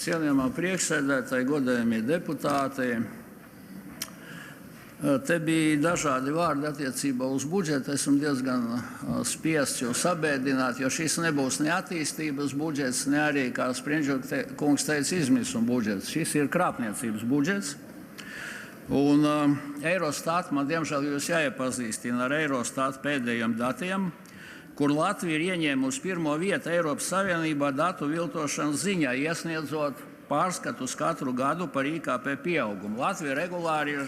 cienījamā priekšsēdētāji, godējamie deputāti. Te bija dažādi vārdi attiecībā uz budžetu. Esmu diezgan spiests jūs sabēdināt, jo šis nebūs ne attīstības budžets, ne arī, kā Sprindžuka kungs teica, izmisuma budžets. Šis ir krāpniecības budžets. Un Eurostat, man diemžēl jūs jāiepazīstina ar Eurostat pēdējiem datiem, kur Latvija ir ieņēmusi pirmo vietu Eiropas Savienībā datu viltošanas ziņā, iesniedzot pārskatus katru gadu par IKP pieaugumu. Latvija regulāri ir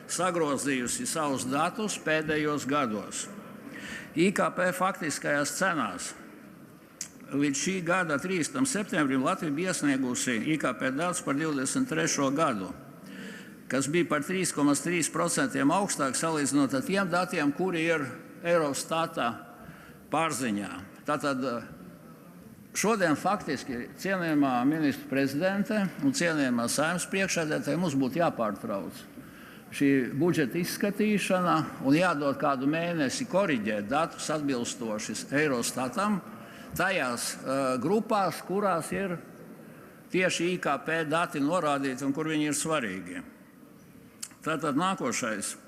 sagrozījusi savus datus pēdējos gados. IKP faktiskajās cenās līdz šī gada 30. septembrim Latvija bija iesniegusi IKP datus par 23. gadu, kas bija par 3,3% augstāk salīdzinot ar tiem datiem, kuri ir Eurostata pārziņā. Tātad šodien faktiski cienījamā ministra prezidente un cienījamā Saeimas priekšsēdētāja mums būtu jāpārtrauc šī budžeta izskatīšana un jādod kādu mēnesi koriģēt datus atbilstoši Eurostatam tajās grupās, kurās ir tieši IKP dati norādīti un kur viņi ir svarīgi. Tātad nākošais.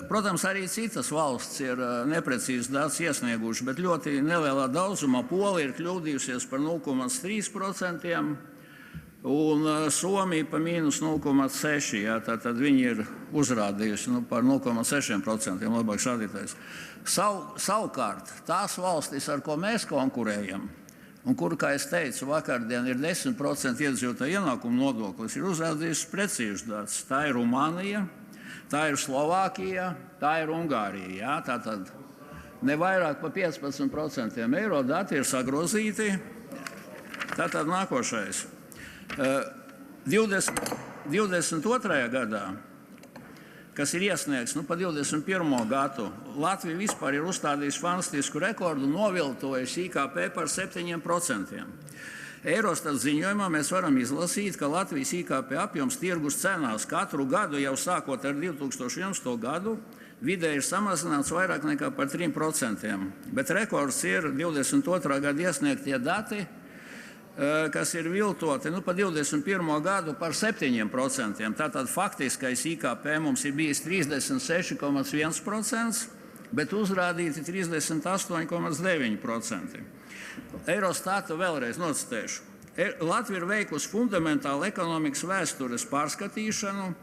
Protams, arī citas valsts ir neprecīzas datus iesnieguši, bet ļoti nelielā daudzumā. Polija ir kļūdījusies par 0,3% un Somija par -0,6%. Tātad viņi ir uzrādījusi par 0,6%, labāks rādītājs. Savukārt tās valstis, ar ko mēs konkurējam, un kur, kā es teicu, vakardien ir 10% iedzīvotāju ienākumu nodoklis, ir uzrādījusi precīzus datus. Tā ir Rumānija, tā ir Slovākija, tā ir Ungārija. Jā? Tātad ne vairāk par 15% eiro dati ir sagrozīti. Tātad nākošais. 22. gadā, kas ir iesniegts pa 21. gadu, Latvija vispār ir uzstādījusi fantastisku rekordu, noviltojusi IKP par 7%. Eurostat ziņojumā mēs varam izlasīt, ka Latvijas IKP apjoms tirgus cenās katru gadu, jau sākot ar 2011. gadu, vidēji ir samazināts vairāk nekā par 3%. Bet rekords ir 22. gada iesniegtie dati, kas ir viltoti pa 21. gadu par 7%. Tātad faktiskais IKP mums ir bijis 36,1%, bet uzrādīti 38,9%. Eurostatu vēlreiz nocitēšu. Latvija ir veikusi fundamentālu ekonomikas vēstures pārskatīšanu,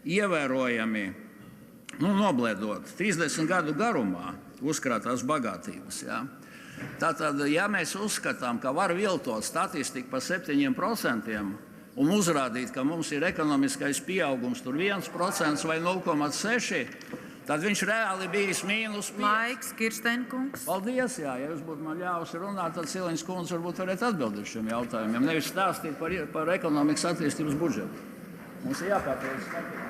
ievērojami noblēdot 30 gadu garumā uzkrātās bagātības. Ja? Tātad, ja mēs uzskatām, ka var viltot statistiku par 7% un uzrādīt, ka mums ir ekonomiskais pieaugums tur 1% vai 0,6%, tad viņš reāli bijis -5%. Laiks, Kirsteinkungs. Paldies, jā. Ja jūs būtu man ļāvusi runāt, tad Siliņas kundze varbūt varētu atbildēt šiem jautājumiem, nevis stāstīt par ekonomikas attīstības budžetu. Mums ir jāpārtrauc.